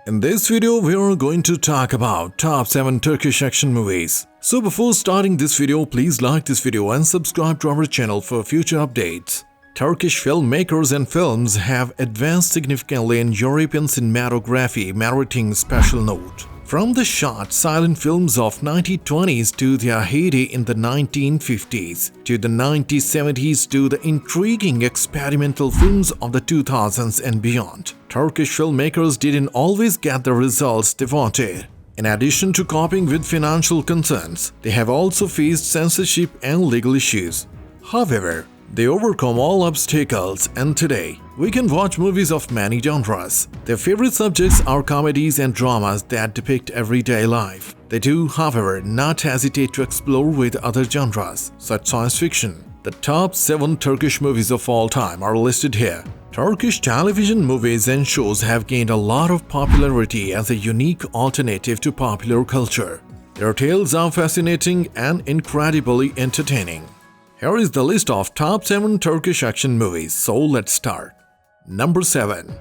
In this video, we are going to talk about top 7 Turkish action movies. So before starting this video, please like this video and subscribe to our channel for future updates. Turkish filmmakers and films have advanced significantly in European cinematography, meriting special note. From the short silent films of 1920s to their heyday in the 1950s, to the 1970s to the intriguing experimental films of the 2000s and beyond, Turkish filmmakers didn't always get the results they wanted. In addition to coping with financial concerns, they have also faced censorship and legal issues. However, they overcome all obstacles, and today, we can watch movies of many genres. Their favorite subjects are comedies and dramas that depict everyday life. They do, however, not hesitate to explore with other genres, such science fiction. The top 7 Turkish movies of all time are listed here. Turkish television movies and shows have gained a lot of popularity as a unique alternative to popular culture. Their tales are fascinating and incredibly entertaining. Here is the list of top 7 Turkish action movies, so let's start. Number 7.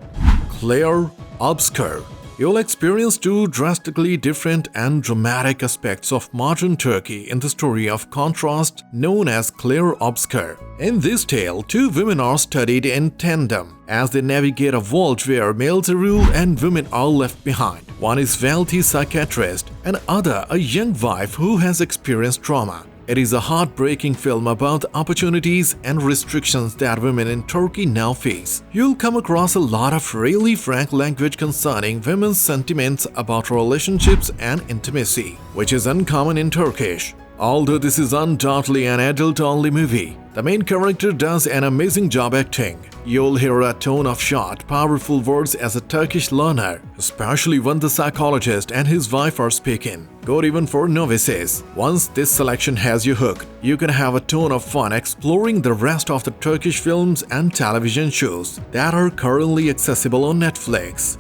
Clear Obscure. You'll experience two drastically different and dramatic aspects of modern Turkey in the story of contrast known as Clear Obscure. In this tale, two women are studied in tandem as they navigate a world where males rule and women are left behind. One is wealthy psychiatrist and other a young wife who has experienced trauma. It is a heartbreaking film about the opportunities and restrictions that women in Turkey now face. You'll come across a lot of really frank language concerning women's sentiments about relationships and intimacy, which is uncommon in Turkish. Although this is undoubtedly an adult-only movie, the main character does an amazing job acting. You'll hear a tone of short, powerful words as a Turkish learner, especially when the psychologist and his wife are speaking. Good even for novices. Once this selection has you hooked, you can have a ton of fun exploring the rest of the Turkish films and television shows that are currently accessible on Netflix.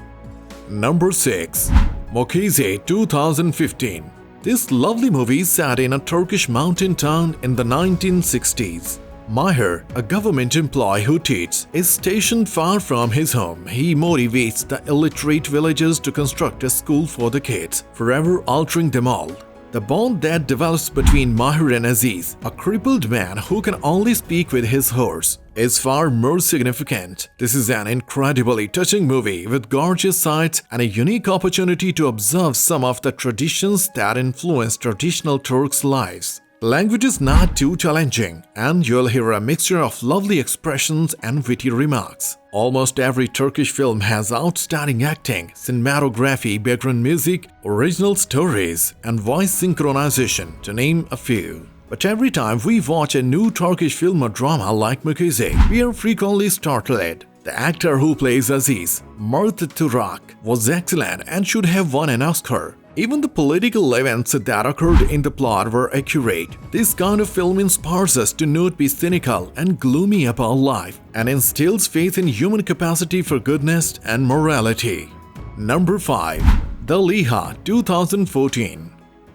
Number 6. Mokeze 2015. This lovely movie is set in a Turkish mountain town in the 1960s. Maher, a government employee who teaches, is stationed far from his home. He motivates the illiterate villagers to construct a school for the kids, forever altering them all. The bond that develops between Maher and Aziz, a crippled man who can only speak with his horse, is far more significant. This is an incredibly touching movie with gorgeous sights and a unique opportunity to observe some of the traditions that influence traditional Turks' lives. The language is not too challenging, and you'll hear a mixture of lovely expressions and witty remarks. Almost every Turkish film has outstanding acting, cinematography, background music, original stories, and voice synchronization, to name a few. But every time we watch a new Turkish film or drama like Mokeze, we are frequently startled. The actor who plays Aziz, Mert Turak, was excellent and should have won an Oscar. Even the political events that occurred in the plot were accurate. This kind of film inspires us to not be cynical and gloomy about life and instills faith in human capacity for goodness and morality. Number 5. The Liha 2014.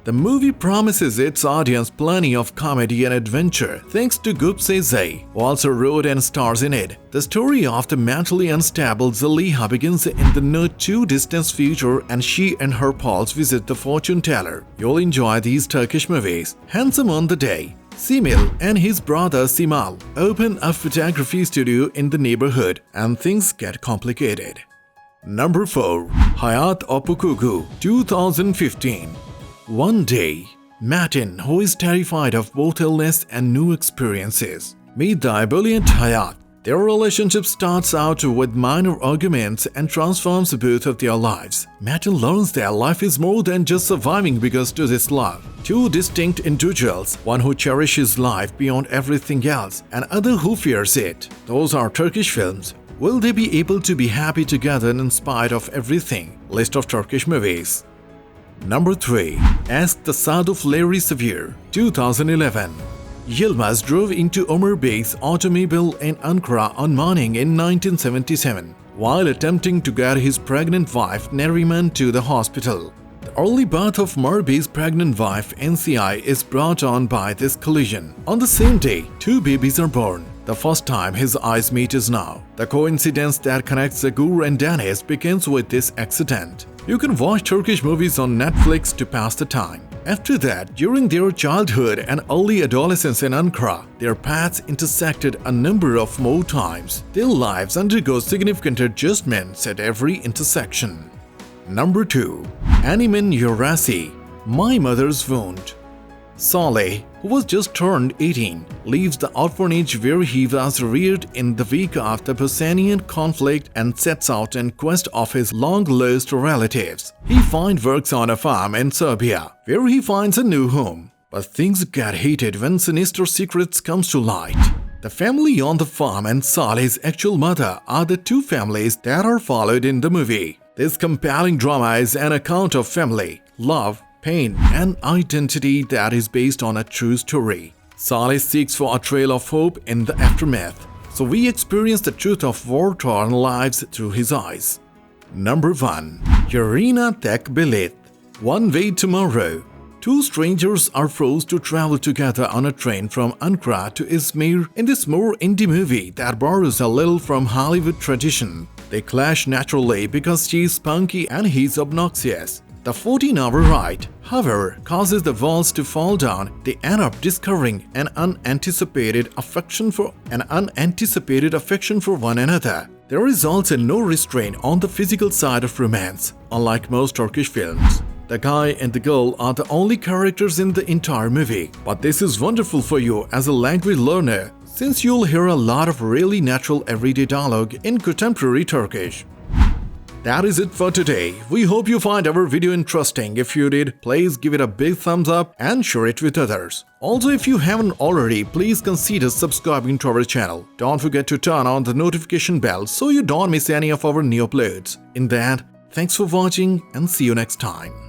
The movie promises its audience plenty of comedy and adventure thanks to Gupse Zey, who also wrote and stars in it. The story of the mentally unstable Zaliha begins in the not too distant future, and she and her pals visit the fortune teller. You'll enjoy these Turkish movies. Handsome on the day, Simil and his brother Simal open a photography studio in the neighborhood, and things get complicated. Number 4. Hayat Okukugu 2015. One day, Matin, who is terrified of both illness and new experiences, meet the ebullient Hayat. Their relationship starts out with minor arguments and transforms both of their lives. Matin learns that life is more than just surviving because to this love. Two distinct individuals, one who cherishes life beyond everything else, and other who fears it. Those are Turkish films. Will they be able to be happy together in spite of everything? List of Turkish movies. Number 3. Ask the Sad of Larry Sevier 2011. Yilmaz drove into Ömer Bey's automobile in Ankara on morning in 1977 while attempting to get his pregnant wife Neriman to the hospital. The early birth of Ömer Bey's pregnant wife NCI is brought on by this collision. On the same day, two babies are born. The first time his eyes meet is now. The coincidence that connects Zagur and Deniz begins with this accident. You can watch Turkish movies on Netflix to pass the time. After that, during their childhood and early adolescence in Ankara, their paths intersected a number of more times. Their lives undergo significant adjustments at every intersection. Number 2. Animin Yorasi, My Mother's Wound. Saleh, who was just turned 18, leaves the orphanage where he was reared in the wake of the Bosnian conflict and sets out in quest of his long-lost relatives. He finds work on a farm in Serbia, where he finds a new home. But things get heated when sinister secrets come to light. The family on the farm and Saleh's actual mother are the two families that are followed in the movie. This compelling drama is an account of family, love, pain, and identity that is based on a true story. Saleh seeks for a trail of hope in the aftermath, so we experience the truth of war-torn lives through his eyes. Number 1. Yarina Tek Bilet, One Way Tomorrow. Two strangers are forced to travel together on a train from Ankara to Izmir in this more indie movie that borrows a little from Hollywood tradition. They clash naturally because she's spunky and he's obnoxious. The 14-hour ride, however, causes the walls to fall down. They end up discovering an unanticipated affection for one another. There is also no restraint on the physical side of romance, unlike most Turkish films. The guy and the girl are the only characters in the entire movie, but this is wonderful for you as a language learner, since you'll hear a lot of really natural everyday dialogue in contemporary Turkish. That is it for today. We hope you find our video interesting. If you did, please give it a big thumbs up and share it with others. Also, if you haven't already, please consider subscribing to our channel. Don't forget to turn on the notification bell so you don't miss any of our new uploads. In that, thanks for watching and see you next time.